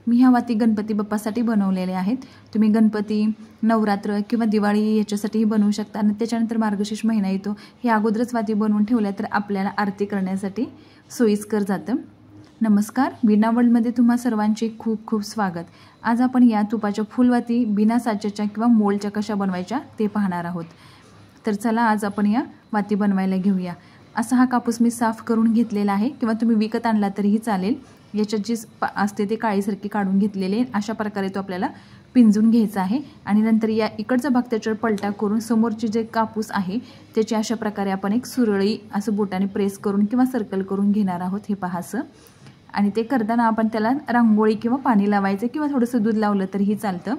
मी ह्या वाती गणपती बाप्पासाठी बनवलेले आहेत। तुम्ही गणपती, नवरात्र किंवा दिवाळी याच्यासाठीही बनवू शकता। आणि त्याच्यानंतर मार्गशीर्ष महिना येतो, हे अगोदरच वाती बनवून ठेवल्या तर आपल्याला आरती करण्यासाठी सोयीस्कर जातं। नमस्कार, वीणा वर्ल्डमध्ये तुम्हा सर्वांचे खूप खूप स्वागत। आज आपण या तुपाच्या फुलवाती बिना साच्याच्या किंवा मोल्डच्या कशा बनवायच्या ते पाहणार आहोत। तर चला आज आपण या वाती बनवायला घेऊया। असा हा कापूस मी साफ करून घेतलेला आहे किंवा तुम्ही विकत आणला तरीही चालेल। याच्यात जी असते ते काळीसारखी काढून घेतलेले अशा प्रकारे तो आपल्याला पिंजून घ्यायचा आहे। आणि नंतर या इकडचा भाग त्याच्यावर पलटा करून समोरची जे कापूस आहे त्याची अशा प्रकारे आपण एक सुरळी असं बोटाने प्रेस करून किंवा सर्कल करून घेणार आहोत। हे पहा असं। आणि ते करताना आपण त्याला रांगोळी किंवा पाणी लावायचं किंवा थोडंसं दूध लावलं तरीही चालतं।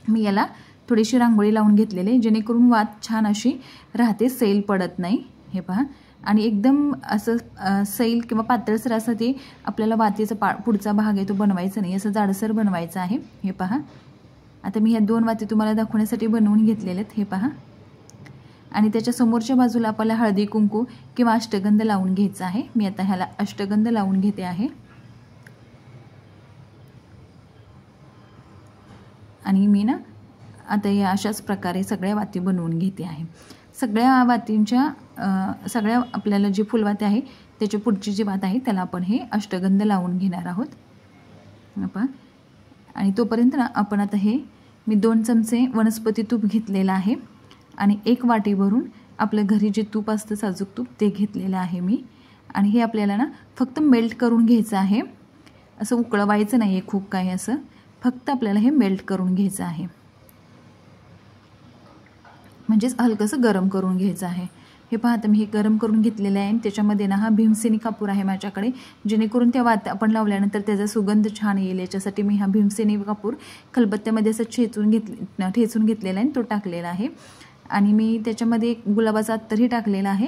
मी याला थोडीशी रांगोळी लावून घेतलेली जेणेकरून वात छान अशी राहते, सैल पडत नाही। हे पहा। आणि एकदम असं सैल किंवा पातळसर असं ते आपल्याला वातीचा पुढचा भाग आहे तो बनवायचा नाही, असं जाडसर बनवायचं आहे। हे पहा। आता मी ह्या दोन वाती तुम्हाला दाखवण्यासाठी बनवून घेतलेले आहेत। हे पहा। आणि त्याच्या समोरच्या बाजूला आपल्याला हळदी कुंकू किंवा अष्टगंध लावून घ्यायचा आहे। मी आता ह्याला अष्टगंध लावून घेते आहे। आणि मी ना आता या अशाच प्रकारे सगळ्या वाती बनवून घेते आहे। सगळ्या वातींच्या सगळ्या आपल्याला जी फुलवाती आहे त्याची पुढची जी वात आहे त्याला आपण हे अष्टगंध लावून घेणार आहोत। आपण आणि तोपर्यंत ना आपण आता हे मी 2 चमचे वनस्पती तूप घेतलेलं आहे आणि 1 वाटी भरून आपल्या घरी जे तूप असतं साजूक तूप ते घेतलेलं आहे मी। आणि हे आपल्याला ना फक्त मेल्ट करून घ्यायचं आहे, असं उकळवायचं नाही आहे खूप काही, असं फक्त आपल्याला हे मेल्ट करून घ्यायचं आहे, म्हणजेच हलकंसं गरम करून घ्यायचं आहे। हे पहा आता मी हे गरम करून घेतलेलं आहे आणि त्याच्यामध्ये ना हा भीमसेनी कापूर आहे माझ्याकडे, जेणेकरून त्या वात आपण लावल्यानंतर त्याचा सुगंध छान येईल याच्यासाठी मी हा भीमसेनी कापूर खलबत्त्यामध्ये असं ठेचून घेतलेला आहे, तो टाकलेला आहे। आणि मी त्याच्यामध्ये एक गुलाबाचा अत्तरही टाकलेला आहे।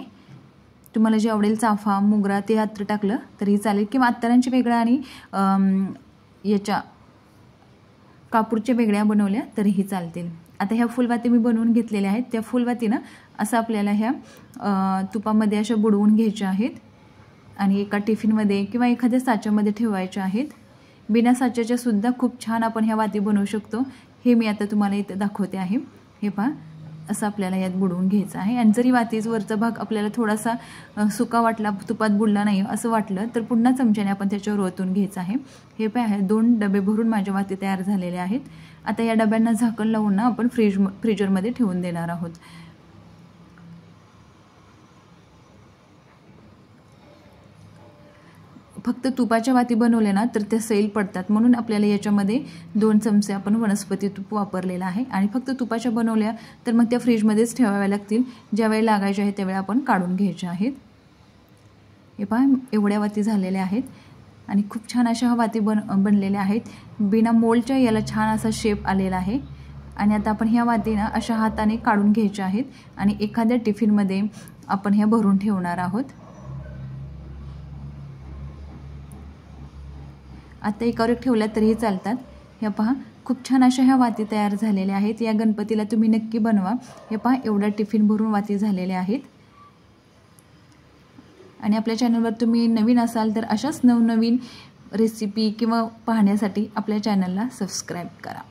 तुम्हाला जे आवडेल चाफा, मोगरा ते अत्तर टाकलं तरी चालेल किंवा अत्तरांची वेगळ्या आणि याच्या कापूरच्या वेगळ्या बनवल्या तरीही चालतील। आता ह्या फुलवाती मी बनवून घेतलेल्या आहेत। त्या फुलवाती ना असं आपल्याला ह्या तुपामध्ये अशा बुडवून घ्यायच्या आहेत आणि एका टिफिनमध्ये किंवा एखाद्या साच्यामध्ये ठेवायच्या आहेत। बिना साच्याच्या सुद्धा खूप छान आपण ह्या वाती बनवू शकतो, हे मी आता तुम्हाला इथं दाखवते आहे। हे पहा, असं आपल्याला यात बुडवून घ्यायचं आहे। आणि जरी वातीचा वरचा भाग आपल्याला थोडासा सुका वाटला, तुपात बुडला नाही असं वाटलं तर पुन्हा चमच्याने आपण त्याच्यावर ओतून घ्यायचं आहे। हे पहा, 2 डबे भरून माझ्या वाती तयार झालेले आहेत। आता या डब्यांना झाकण लावून ना आपण फ्रीजरमध्ये ठेवून देणार आहोत। फक्त तुपाच्या वाती बनवल्या ना तर त्या सैल पडतात, म्हणून आपल्याला याच्यामध्ये 2 चमचे आपण वनस्पती तूप वापरलेलं आहे। आणि फक्त तुपाच्या बनवल्या तर मग त्या फ्रीजमध्येच ठेवाव्या लागतील, ज्यावेळी लागायचे आहे त्यावेळी आपण काढून घ्यायच्या आहेत। हे पहा, एवढ्या वाती झालेल्या आहेत आणि खूप छान अशा वाती बनलेल्या आहेत। बिना मोल्डच्या याला छान असा शेप आलेला आहे। आणि आता आपण ह्या वाती ना अशा हाताने काढून घ्यायच्या आहेत आणि एखाद्या टिफिनमध्ये आपण ह्या भरून ठेवणार आहोत। आता एकावर एक ठेवल्या तरीही चालतात। हे पहा, खूप छान अशा ह्या वाती तयार झालेल्या आहेत। या गणपतीला तुम्ही नक्की बनवा। हे पहा, एवढ्या टिफिन भरून वाती झालेल्या आहेत। आणि आपल्या चॅनलवर तुम्ही नवीन असाल तर अशाच नवनवीन रेसिपी किंवा पाहण्यासाठी आपल्या चॅनलला सबस्क्राईब करा।